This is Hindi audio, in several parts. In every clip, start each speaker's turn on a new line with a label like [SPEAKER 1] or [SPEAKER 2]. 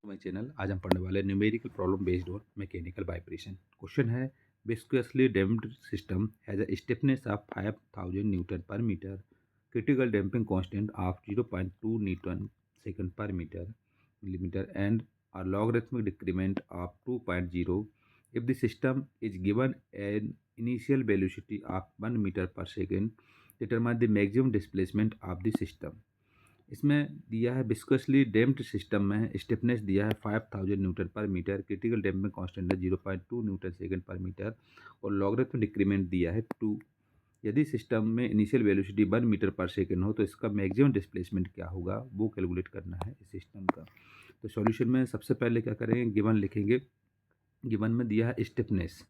[SPEAKER 1] My channel. आज हम पढ़ने वाले numerical problem based on mechanical vibration. Question है viscously damped system has a stiffness of 5000 newton per meter, critical damping constant of 0.2 newton second per meter millimeter and a logarithmic decrement of 2.0 if the system is given an initial velocity of 1 meter per second, determine the maximum displacement of the system। इसमें दिया है विस्कसली डैम्प्ड सिस्टम में स्टिफनेस दिया है 5000 newton per meter, critical damping constant है 0.2 न्यूटन सेकंड पर मीटर और लॉगरिथम डिक्रीमेंट दिया है 2। यदि सिस्टम में इनिशियल वेलोसिटी 1 मीटर पर सेकंड हो तो इसका मैक्सिमम डिस्प्लेसमेंट क्या होगा वो कैलकुलेट करना है इस सिस्टम का। तो सॉल्यूशन में सबसे पहले क्या करेंगे, गिवन लिखेंगे। गिवन में दिया है स्टिफनेस,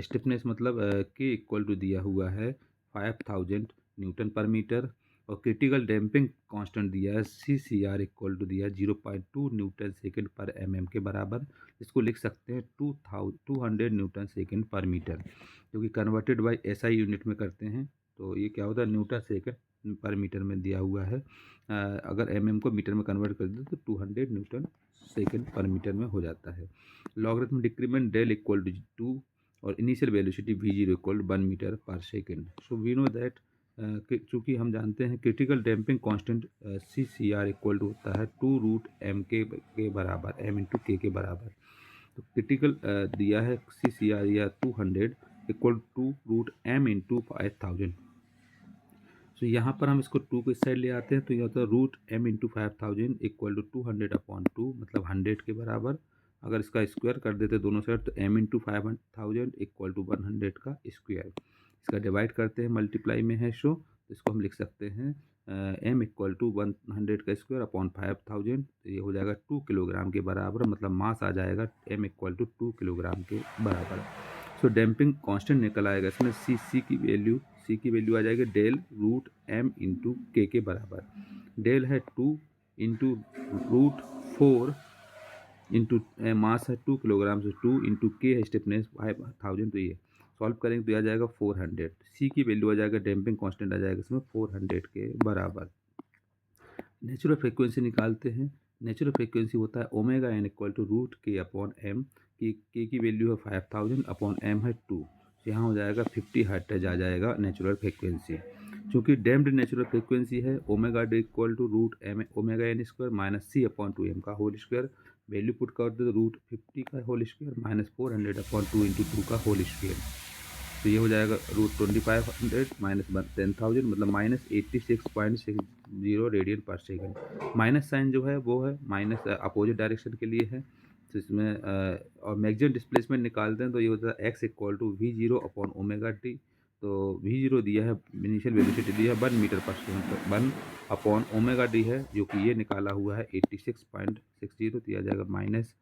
[SPEAKER 1] स्टिफनेस मतलब के इक्वल टू दिया हुआ है 5000 न्यूटन पर मीटर और क्रिटिकल डैम्पिंग कांस्टेंट दिया है सी सी आर इक्वल टू दिया है 0.2 न्यूटन सेकंड पर एम के बराबर। इसको लिख सकते हैं 200 न्यूटन सेकंड पर मीटर, जो कि कन्वर्टेड बाय एसआई यूनिट में करते हैं तो ये क्या होता है न्यूटन सेकंड पर मीटर में दिया हुआ है। अगर एम को मीटर में कन्वर्ट कर दे तो 200 न्यूटन सेकंड पर मीटर में हो जाता है। Logarithm decrement del equal to 2 और initial velocity V zero equal 1 meter per second. So we know that चूँकि हम जानते हैं critical damping constant C C R equal to होता है 2√m के बराबर, m इंटू के बराबर। तो क्रिटिकल दिया है सी सी आर या 200 इक्वल 2√m इंटू 5000। तो यहाँ पर हम इसको 2 को इस साइड ले आते हैं तो ये होता है √m इंटू 5000 इक्वल टू 200/2 मतलब 100 के बराबर। अगर इसका स्क्वायर कर देते दोनों साइड तो m इंटू 5000 इक्वल टू 100 का स्क्वायर। इसका डिवाइड करते हैं, मल्टीप्लाई में है शो, तो इसको हम लिख सकते हैं m इक्वल टू 100 का स्क्वायर अपॉन 5000। तो ये हो जाएगा 2 किलोग्राम के बराबर, मतलब मास आ जाएगा m इक्वल टू 2 किलोग्राम के बराबर। सो डैम्पिंग कांस्टेंट निकल आएगा इसमें सी की वैल्यू आ जाएगी डेल√m इंटू के बराबर। डेल है 2 इंटू √4 इंटू मास है 2 किलोग्राम से 2 इंटू के है स्टिफनेस 5000। तो ये सॉल्व करेंगे तो आ जाएगा 400। सी की वैल्यू आ जाएगा डैम्पिंग कांस्टेंट आ जाएगा इसमें 400 के बराबर। नेचुरल फ्रीक्वेंसी निकालते हैं। नेचुरल फ्रीक्वेंसी होता है omega N equal to √k/m। की वैल्यू है 5000 अपॉन m है 2। यहाँ हो जाएगा 50 हर्ट्ज आ जाएगा नेचुरल फ्रीक्वेंसी। चूँकि डैम्प्ड नेचुरल फ्रीक्वेंसी है omega D equal to √m omega N square minus c/2m का होल स्क्वायर। वैल्यू पुट कर दो तो √50 का होल स्क्वायर माइनस 400/2 इंटू 2 का होल स्क्वायर। तो ये हो जाएगा √2500 माइनस 10,000 मतलब माइनस 86.60 रेडियन पर सेकंड। माइनस साइन जो है वो है माइनस अपोजिट डायरेक्शन के लिए है। तो इसमें और मैक्सिमम डिस्प्लेसमेंट निकालते हैं तो ये होता है x equal to v0 upon omega T. तो v0 दिया है, इनिशियल वेलोसिटी दिया है 1 मीटर पर सेकंड, 1 अपॉन ओमेगा डी है जो कि ये निकाला हुआ है 86.60। तो दिया जाएगा माइनस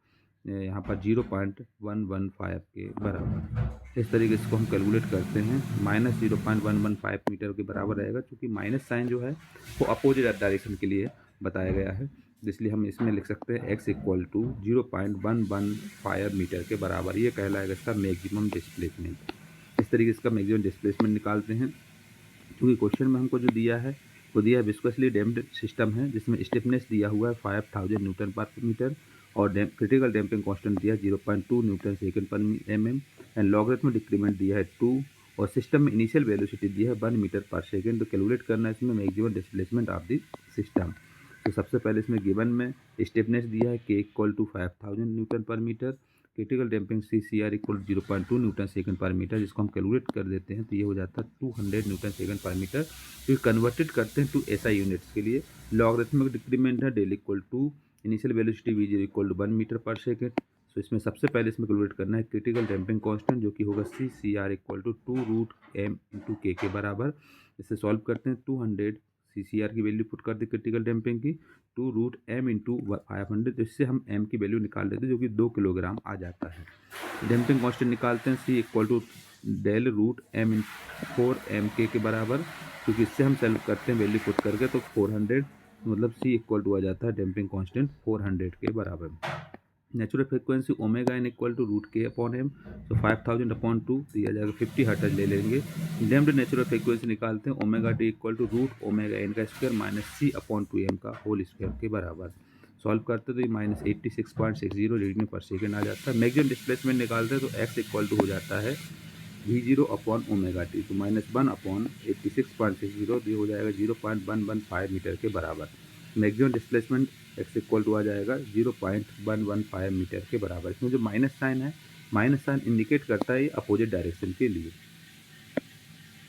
[SPEAKER 1] यहाँ पर 0.115 के बराबर। इस तरीके से इसको हम कैलकुलेट करते हैं। माइनस 0.115 मीटर के बराबर रहेगा, क्योंकि माइनस साइन जो है वो अपोजिट डायरेक्शन के लिए बताया गया है, इसलिए हम इसमें लिख सकते हैं x इक्वल टू 0.115 मीटर के बराबर। ये कहलाएगा इसका मैक्सिमम डिस्प्लेसमेंट। इस तरीके से इसका मैक्सिमम डिस्प्लेसमेंट निकालते हैं। क्योंकि क्वेश्चन में हमको जो दिया है वो दिया है विस्कोसली डैम्प्ड सिस्टम है जिसमें स्टिफनेस दिया हुआ है 5000 न्यूटन पर मीटर और क्रिटिकल डैम्पिंग कांस्टेंट दिया है 0.2 न्यूटन सेकंड पर mm एंड लॉगरिथमिक डिक्रीमेंट दिया है 2 और सिस्टम में इनिशियल वेलोसिटी दिया है 1 मीटर पर सेकंड। तो कैलकुलेट करना है इसमें maximum displacement of the system. तो सबसे पहले इसमें गिवन में स्टिफनेस दिया है k equal to 5000 newton per meter, critical damping C C R equal 0.2 newton second per meter, जिसको हम कैलकुलेट कर देते हैं तो ये हो जाता है 200 न्यूटन सेकंड पर मीटर। तो ये कन्वर्टेड करते हैं टू एसआई यूनिट्स के लिए। लॉगरिथमिक डिक्रीमेंट है del equal to initial velocity V zero equal to 1 meter पर सेकंड। तो इसमें सबसे पहले इसमें कैलकुलेट करना है क्रिटिकल डैम्पिंग कांस्टेंट जो कि होगा C C R equal to 2√m into के बराबर। इससे सॉल्व करते हैं 200 सी सी आर की वैल्यू पुट कर दी क्रिटिकल डैम्पिंग की 2√m इंटू 500। तो इससे हम m की वैल्यू निकाल लेते हैं जो कि 2 किलोग्राम आ जाता है। डैम्पिंग कांस्टेंट निकालते हैं c इक्वल टू डेल√m 4m के बराबर, क्योंकि इससे हम सॉल्व करते हैं वैल्यू पुट करके तो 400 मतलब c इक्वल टू आ जाता है डैम्पिंग कांस्टेंट 400 के बराबर। Natural frequency omega N equal to √k/m। तो 5000/2 दिया जाएगा 50 हर्ट्ज ले लेंगे। डैम्प्ड नेचुरल फ्रीक्वेंसी निकालते हैं ओमेगा डी इक्वल टू √ओमेगा एन का स्क्वायर माइनस c/2m का होल स्क्वायर के बराबर। सॉल्व करते तो ये -86.60 रेडियन पर सेकेंड आ जाता है। मैक्सिमम डिस्प्लेसमेंट निकालते हैं तो x इक्वल टू हो जाता है V0 अपॉन ओमेगा टी, तो -1 अपॉन 86.60 ये हो जाएगा 0.115 मीटर के बराबर। Maximum displacement x equal to आ जाएगा 0.115 मीटर के बराबर। इसमें जो माइनस साइन है, माइनस साइन इंडिकेट करता है अपोजिट डायरेक्शन के लिए।